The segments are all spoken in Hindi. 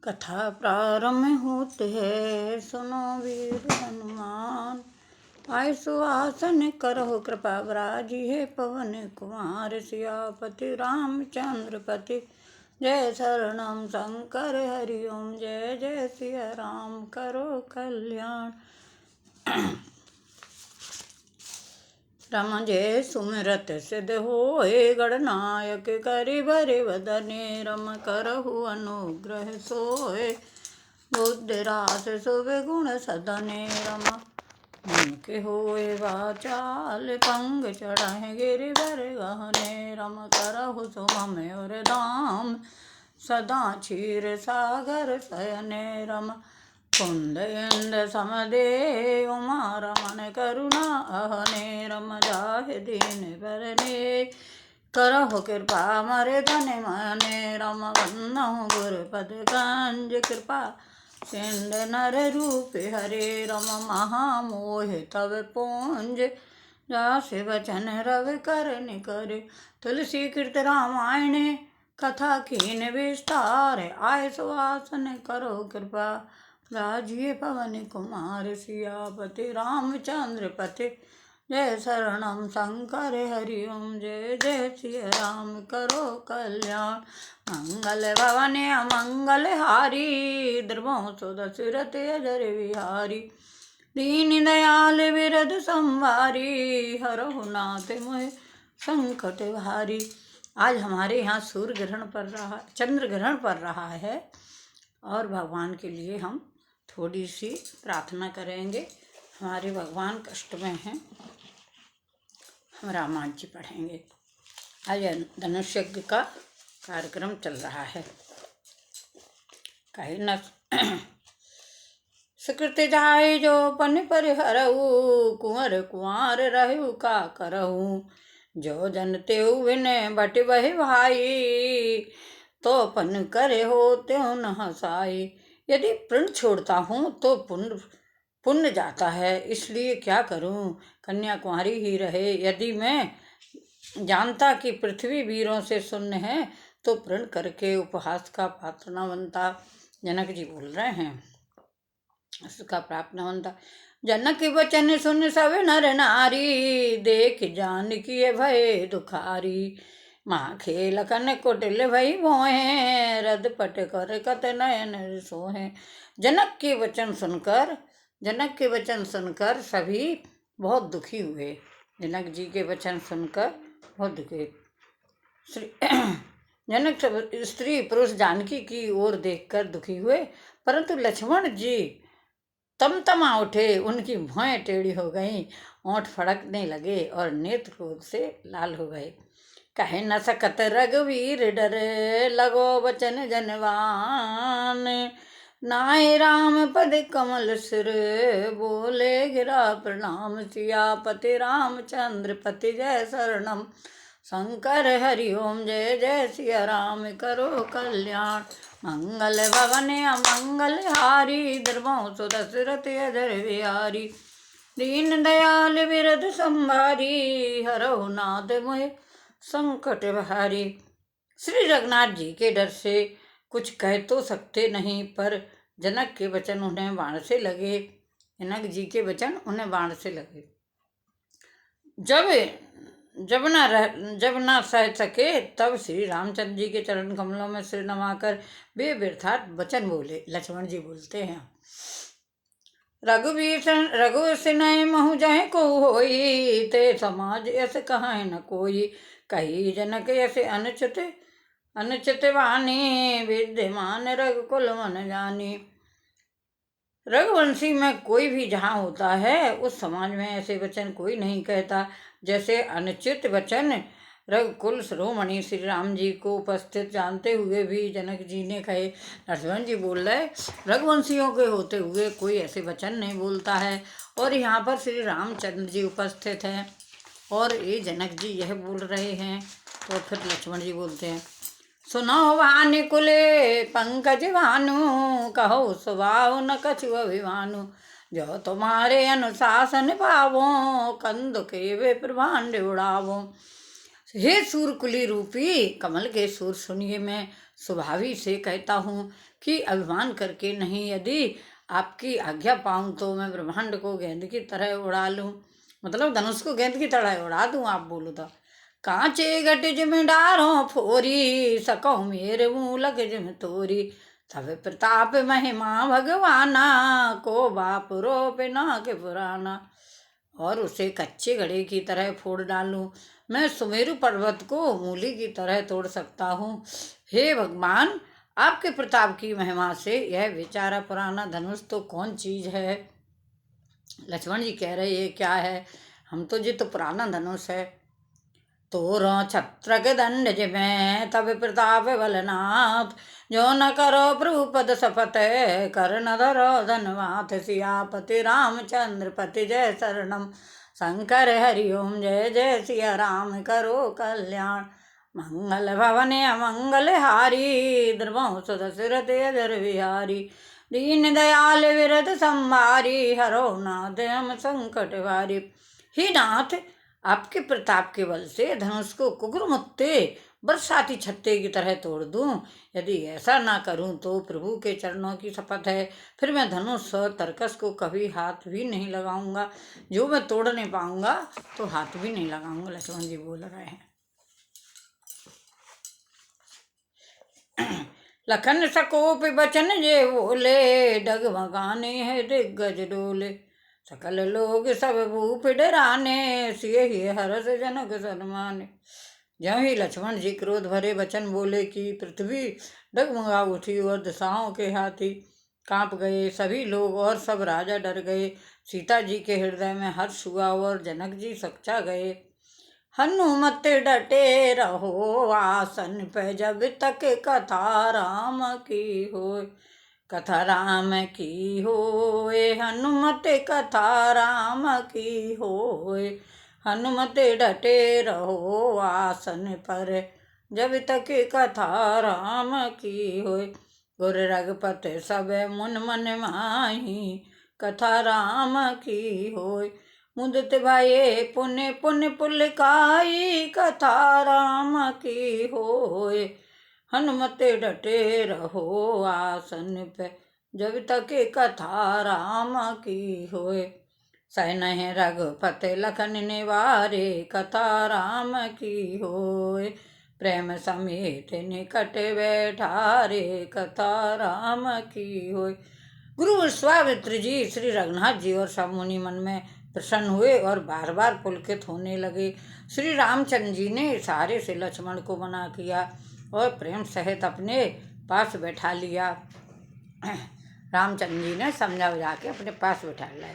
कथा प्रारंभ होते है, सुनो वीर हनुमान। आय सुहासन करहो कृपा बराजी है, पवन कुमार सियापति रामचंद्र पति। जय शरणम शंकर हरिओम, जय जय सिया राम करो कल्याण। रम जय सुमिरत सिद्ध होए, गणनायक करि भरे वदने। रम करहु अनुग्रह सोए, बुद्धि रास शुभ गुण सदने। रम उनके होए वाचाल, पंग चढ़ाए गिरिवर गहने। रम करहु सुमम और धाम, सदा क्षीर सागर शयने। रम कुंद इंद समदे, उमा रमन करुणा अहने। रम जाहि दीन बरने, करहु कृपा मरे धन मने। रम वंदहु गुरपद गंज, कृपा सिंध नर रूप हरे। रम महामोह तव पूंज, जासि वचन रवि कर निकर। तुलसी कृत रामायण, कथा कीन विस्तार। आय सुहासन करो कृपा, राजिए पवन कुमार सियापति रामचंद्र पति। जय शरणम शंकर हरिओम, जय जय सिया राम करो कल्याण। मंगल भवन अमंगल हारी, द्रवों सुदशरथ अजर विहारी। दीन दयाल विरद संवारी, हरहु नाथ मोहि संकट भारी। आज हमारे यहाँ सूर्य ग्रहण पड़ रहा, चंद्र ग्रहण पड़ रहा है, और भगवान के लिए हम थोड़ी सी प्रार्थना करेंगे। हमारे भगवान कष्ट में हैं, हम रामायण जी पढ़ेंगे। आज धनुष यज्ञ का कार्यक्रम चल रहा है। कहीं न सुकृत जाय जो पन परिहरऊ, कुंवर कुंवर रहु का करहु। जो जन तेउ विनय बट बहि भाई, तो पन करे हो त्यों न हसाई। यदि प्रण छोड़ता हूँ तो पुण्य जाता है, इसलिए क्या करूँ, कन्या कुंवारी ही रहे। यदि मैं जानता कि पृथ्वी वीरों से शून्य है, तो प्रण करके उपहास का पात्र न बनता। जनक जी बोल रहे हैं, उसका प्राप्त न बनता। जनक वचन सुन सब नर नारी, देख जानकी भय दुखारी। माँ खेलकन कुटिल भई मोहे, रद पट कर कत नयन सोहे। जनक के वचन सुनकर सभी बहुत दुखी हुए। जनक जी के वचन सुनकर बहुत दुखी। जनक स्त्री पुरुष जानकी की ओर देखकर दुखी हुए, परंतु लक्ष्मण जी तमतमा उठे। उनकी भौहें टेढ़ी हो गईं, ओंठ फड़कने लगे और नेत्र क्रोध से लाल हो गए। कहे न सकत रघुवीर डरे, लगो वचन जनवान। नाय राम पद कमल सिर, बोले गिरा प्रणाम। सियापति रामचंद्र पति, जय शरणम शंकर हरिओम, जय जय सिया राम करो कल्याण। मंगल भवन अमंगल हारी, द्रवों सुदशरथ अजर विहारी। दीन दयाल विरद संभारी, हरहु नाथ मोहि संकट भारी। श्री रघुनाथ जी के डर से कुछ कह तो सकते नहीं, पर जनक के वचन उन्हें बाण से लगे। जनक जी के वचन उन्हें बाण से लगे। जब ना सह सके, तब श्री रामचंद्र जी के चरण कमलों में सिर नवाकर वे व्यर्थात वचन बोले। लक्ष्मण जी बोलते हैं, रघु सिनय महु जय को होई, ते समाज यस कहाँ न कोई। कही जनक यस अनुचित वाणी, विद्यमान रघुकुल मन जानी। रघुवंशी में कोई भी जहाँ होता है, उस समाज में ऐसे वचन कोई नहीं कहता जैसे अनुचित वचन रघुकुल शिरोमणि श्री राम जी को उपस्थित जानते हुए भी जनक जी ने कहे। लक्ष्मण जी बोल रहे, रघुवंशियों के होते हुए कोई ऐसे वचन नहीं बोलता है, और यहाँ पर श्री रामचंद्र जी उपस्थित हैं और ये जनक जी यह बोल रहे हैं। तो फिर लक्ष्मण जी बोलते हैं, सुनो भानुकुले पंकज भानु, कहो स्वभाव न कछु अभिमानु। जो तुम्हारे अनुशासन पावो, कंद के वे प्रभांड उड़ावो। हे सूरकुली रूपी कमल के सूर, सुनिए मैं स्वभावी से कहता हूँ कि अभिमान करके नहीं, यदि आपकी आज्ञा पाऊँ तो मैं ब्रह्मांड को गेंद की तरह उड़ा लूँ, मतलब धनुष को गेंद की तरह उड़ा दूँ। आप बोलो तो कांचे गट जिम डारो फोरी, सकौ मेरे मुँह लग जिम तोरी, तब प्रताप महिमा भगवाना, को बाप रोप ना के पुराना। और उसे कच्चे घड़े की तरह फोड़ डालूं, मैं सुमेरु पर्वत को मूली की तरह तोड़ सकता हूँ। हे भगवान, आपके प्रताप की महिमा से यह बेचारा पुराना धनुष तो कौन चीज है। लक्ष्मण जी कह रहे ये क्या है, हम तो जी तो पुराना धनुष है। तोरो छत्र के दंड जिमें तब प्रताप बलनाथ, जो न करो प्रभु पद शपथ, कर न धरो धनवाथ। सियापति रामचंद्र पति जय शरणम, शंकर हरिओम जय जय सिया राम करो कल्याण। मंगल भवन अमंगल हारी, द्रवौ सुदशरथ अजर बिहारी। दीन दयाल विरद संभारी, हरो नाथ हम संकट भारी। हे नाथ, आपके प्रताप के बल से धनुष को कुकुरमुत्ते बरसाती छत्ते की तरह तोड़ दूं। यदि ऐसा ना करूं तो प्रभु के चरणों की शपथ है, फिर मैं धनुष और तरकस को कभी हाथ भी नहीं लगाऊंगा। जो मैं तोड़ नहीं पाऊंगा तो हाथ भी नहीं लगाऊंगा। लक्ष्मण जी बोल रहे हैं। लखन सकोप बचन जे बोले, डगमगाने है दिग्गज डोले। सकल लोग सब भूप डराने, सिए ही हरस जनक सन्माने। ज्यों ही लक्ष्मण जी क्रोध भरे वचन बोले कि पृथ्वी डगमगा उठी और दिशाओं के हाथी कांप गए। सभी लोग और सब राजा डर गए। सीता जी के हृदय में हर्ष हुआ और जनक जी सच्चा गए। हनुमत डटे रहो आसन पे, जब तक कथा राम की होय। कथा राम की होय, हनुमत कथा राम की होय। हनुमत डटे रहो आसन पर, जब तक कथा राम की होय। गुर रघुपति सब मुन मन माही, कथा राम की होय। मुदित भये पुण्य पुण्य पुलकाई, कथा राम की होय। हनुमत डटे रहो आसन पे, जब तक कथा राम की होय। सहनहि रघुपति लखन निवारे, कथा राम की होय। प्रेम समेत निकट बैठारे, कथा राम की होय। गुरु विश्वामित्र जी श्री रघुनाथ जी और सब मुनि मन में प्रसन्न हुए और बार बार पुलकित होने लगे। श्री रामचंद्र जी ने इशारे से लक्ष्मण को मना किया और प्रेम सहित अपने पास बैठा लिया। रामचंद्र जी ने समझा बुझा के अपने पास बैठा लिया।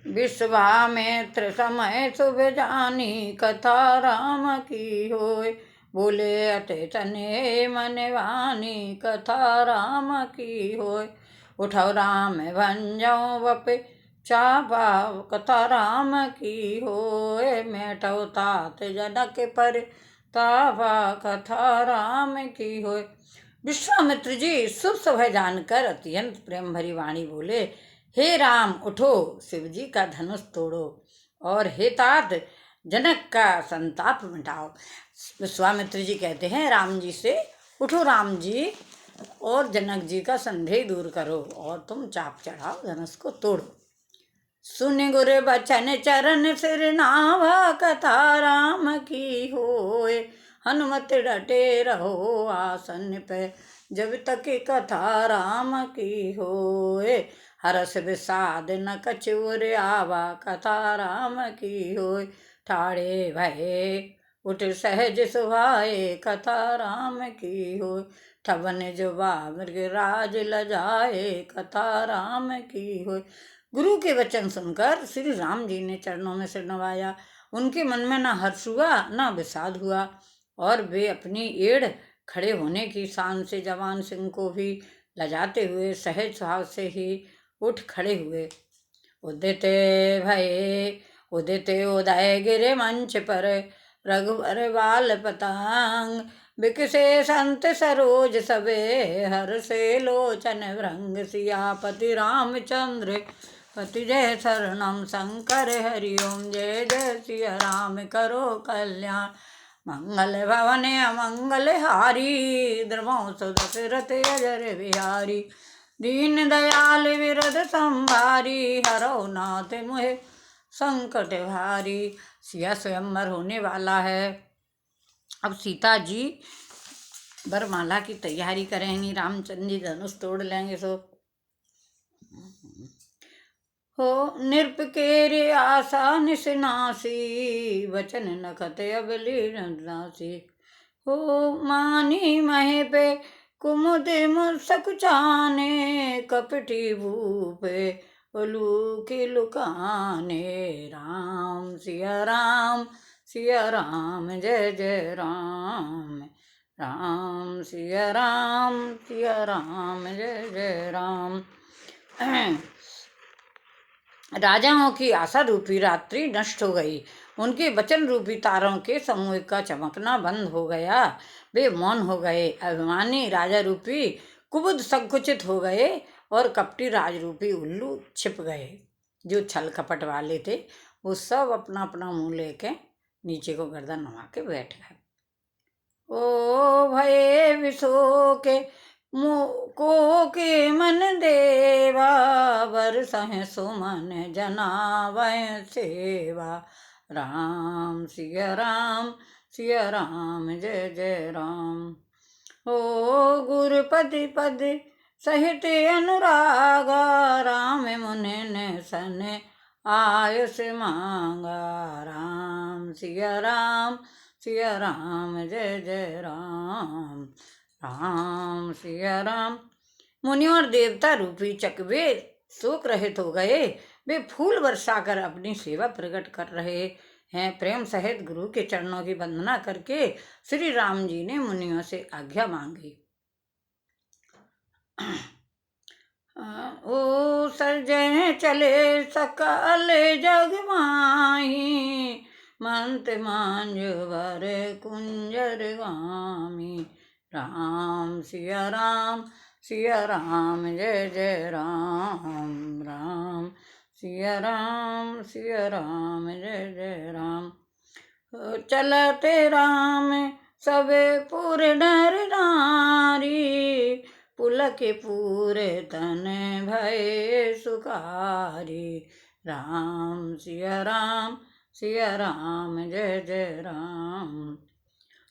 विश्वामित्र समय शुभ जानी, कथा राम की होय। बोले अते तने मन वानी, कथा राम की होय। उठो राम भंजो बपे चापा, कथा राम की होय। मेटो तात जनक पर तावा, कथा राम की होय। विश्वामित्र जी शुभ समय जानकर अत्यंत प्रेम भरी वाणी बोले, हे राम उठो, शिव जी का धनुष तोड़ो, और हे तात जनक का संताप मिटाओ। विश्वामित्र जी कहते हैं राम जी से, उठो राम जी और जनक जी का संदेह दूर करो और तुम चाप चढ़ाओ, धनुष को तोड़ो। सुन गुर बचन चरण सिर नावा, कथा राम की होय। हनुमत डटे रहो आसन पे, जब तक कथा राम की होय। हरस विषाद न कछुर आवा, कथा राम की होय। ठाड़े भये उठ सहज सुभाए, कथा राम की होय। ठवन जुबा मृगराज लजाए, कथा राम की होय। गुरु के वचन सुनकर श्री राम जी ने चरणों में सिर नवाया। उनके मन में न हर्ष हुआ न विषाद हुआ और वे अपनी एड़ खड़े होने की शान से जवान सिंह को भी लजाते हुए सहज स्वभाव से ही उठ खड़े हुए। उदित भये उदित उदय गिरे मंच पर, रघुवर बाल पतांग। बिकसे संत सरोज सबे, हर से लोचन भृंग। सियापति रामचंद्र पति जय शरणम, शंकर हरिओम जय जय सिया राम करो कल्याण। मंगल भवन अमंगल हारी, द्रवंसु दशरथ अजर बिहारी। दीन दयाल विरद संभारी, हरौ नाथ मोहे संकट भारी। सिया स्वयंवर होने वाला है। अब सीता जी वरमाला की तैयारी करेंगी, रामचंद्र जी धनुष तोड़ लेंगे। सो हो नृप केरे आशा निसनासी, वचन नखत अबली नासी। हो मानी महे पे कुमुद सकुचाने, कपटी भूपे उलूखी लुकाने। राम सिया राम जय जय राम। राम सिया राम जय जय राम। राजाओं की आशा रूपी रात्रि नष्ट हो गई। उनके वचन रूपी तारों के समूह का चमकना बंद हो गया। वे मौन हो गए। अभिमानी राजा रूपी कुबुद संकुचित हो गए और कपटी राज रूपी उल्लू छिप गए। जो छल कपट वाले थे वो सब अपना अपना मुंह लेके नीचे को गर्दन नुमा के बैठ गए। ओ भये विशो के को के मन देवा, बरसह सुमन जनावै सेवा। राम सिया राम जय जय राम। ओ गुरुपति पद सहित अनुरागा, राम मुनि ने सन आयुष मांगा। राम सिया राम जय जय राम। राम सिया राम। मुनि और देवता रूपी चकवे शोक रहित हो गए। वे फूल वर्षा कर अपनी सेवा प्रकट कर रहे हैं। प्रेम सहित गुरु के चरणों की वंदना करके श्री राम जी ने मुनियों से आज्ञा मांगी। ओ सर्जय चले सकल जग माही, मंत मांझ वर कुंजर गामी। राम सिया राम जय जय राम। राम सिया राम जय जय राम। चलते राम सबे पूरे नर नारी, पुलक पूरे तन भय सुखारी। राम सिया राम जय जय राम।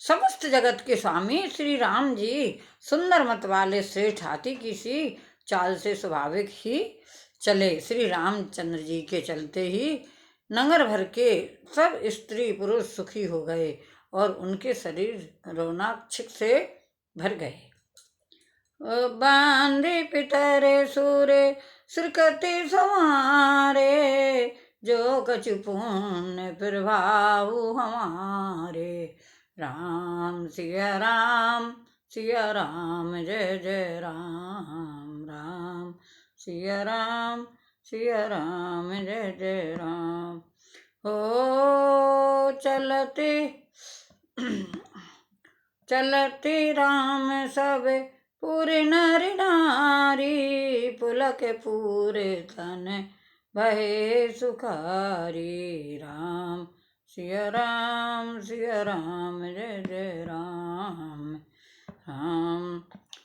समस्त जगत के स्वामी श्री राम जी सुंदर मत वाले श्रेष्ठ हाथी की सी चाल से स्वाभाविक ही चले। श्री रामचंद्र जी के चलते ही नगर भर के सब स्त्री पुरुष सुखी हो गए और उनके शरीर रौनक छिक से भर गए। बांधे पितरे सूरे सिरकते संवारे, जो कछु पुण्य प्रभाव हमारे। राम सिया राम जय जय राम। राम सिया राम जय जय राम। हो चलते राम सब पूरे नर नारी, पुलक पूरे तन भये सुखारी। राम सिया राम जय जय राम। राम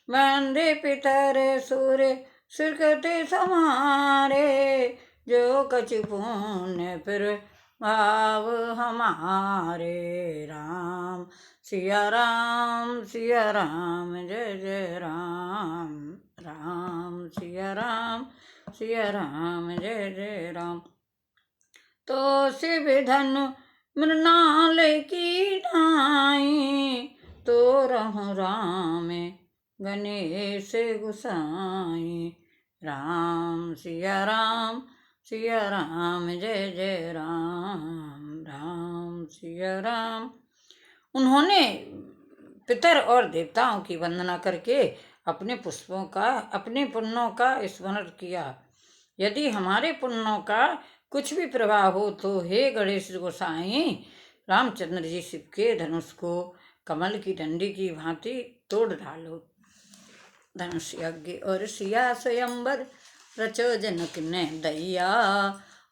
बंदे पितर सूर्य सिरकते समारे, जो कछु पुण्य प्रभाव हमारे। राम सिया राम जय जय राम। राम सिया राम जय जय राम। तो शिव धनु मृणाल की नाई, तो रहु राम गणेश गुसाई। राम सिया राम जय जय राम। राम सिया राम। उन्होंने पितर और देवताओं की वंदना करके अपने पुण्यों का स्मरण किया। यदि हमारे पुण्यों का कुछ भी प्रभाव हो तो हे गणेश गोसाई, रामचंद्र जी शिव के धनुष को कमल की डंडी की भांति तोड़ डालो। धनुष यज्ञ और सिया स्वयंवर रचो जनक ने दैया,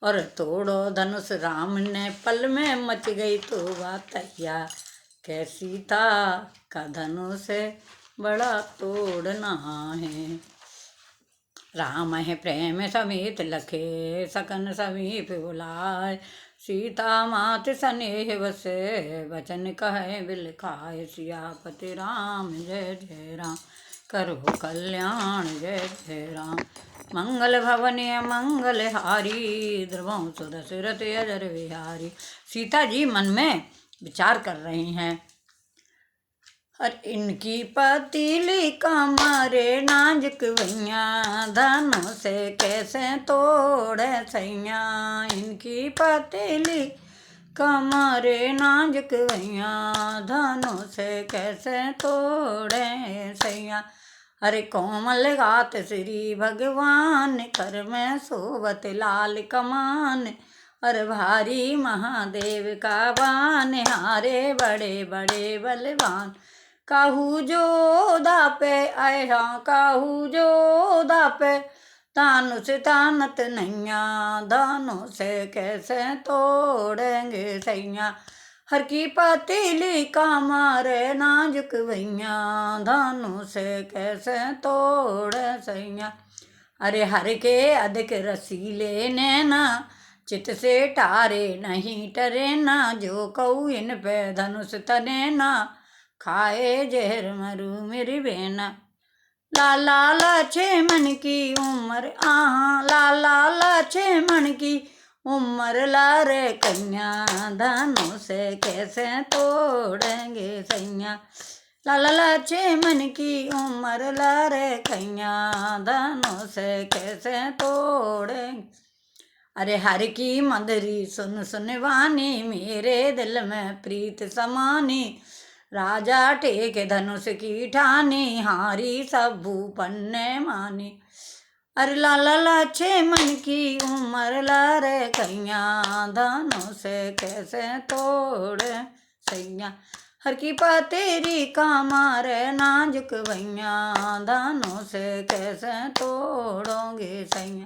और तोड़ो धनुष राम ने पल में मच गई तो बातैया। कैसी था का धनुष बड़ा तोड़ना है। राम है प्रेम समेत लखे सकन समीप बुलाए। सीता मात स्नेह बसे वचन कहे बिल खाए। सियापति राम जय जय राम करो कल्याण जय जय राम। मंगल भवन मंगल हारी ध्रुवं सुदशरथ अजर विहारी। सीता जी मन में विचार कर रही हैं। और इनकी पतीली कमरे नाजुक भैया धनों से कैसे तोड़े सैया। इनकी पतीली कमरे नाजुक भैया धनों से कैसे तोड़े सैया। अरे कोमल गात श्री भगवान कर में सोवत लाल कमान। और भारी महादेव का बान हारे बड़े बड़े बलवान। काहू जोधा पे आया काहू जोधा पे तानु से तानत नैया। दानों से कैसे तोड़ेंगे सैया। हर की पतीली कमरे नाजुक भैया धानों से कैसे तोड़े सैया। अरे हर के अधिक रसीले नैना चित से टारे नहीं टरे ना। जो कहू इन पे धनुष तने ना खाए जहर मरु मेरी बेना। लाला लाछे मन की उम्र आहा लाला लाछे मन की उम्र लारे कन्या। धनों से कैसे तोड़ेंगे सैया। लाला लाछे मन की उम्र लारे कन्या। धनों से कैसे तोड़ेंगे। अरे हर की मधुरी सुन सुन वाणी मेरे दिल में प्रीत समानी। राजा टेक धनुष की ठानी हारी सबू पन्ने मानी। अरे लाला लाछे मन की उम्र लारे कैया। धनों से कैसे तोड़े सैया। हर की पतेरी कमर नाजुक भैया धनों से कैसे तोड़ोगे सैया।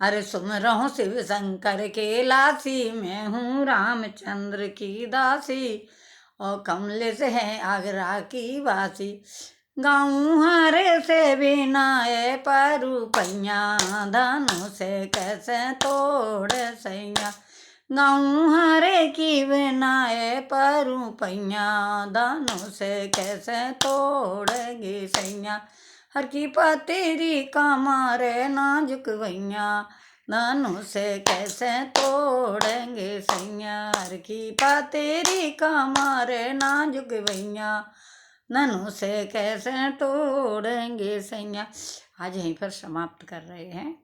अरे सुमरो शिव शंकर के लासी मैं हूँ रामचंद्र की दासी। और कमल से है आगरा की वासी। गाँव हरे से बिनाए परू पैया धनों से कैसे तोड़े सैया। गाँव हरे की बिनाए परू पैया धनों से कैसे तोड़ेगी सैया। हर की पतेरी कमरे नाजुक भैया धनुष से कैसे तोड़ेंगे सैया। हर की पतेरी कमरे नाजुक भैया धनुष से कैसे तोड़ेंगे सैया। आज यहीं पर समाप्त कर रहे हैं।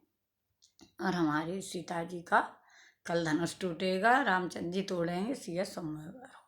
और हमारी सीता जी का कल धनुष टूटेगा रामचंद्र जी तोड़ेंगे सिया सोमवार।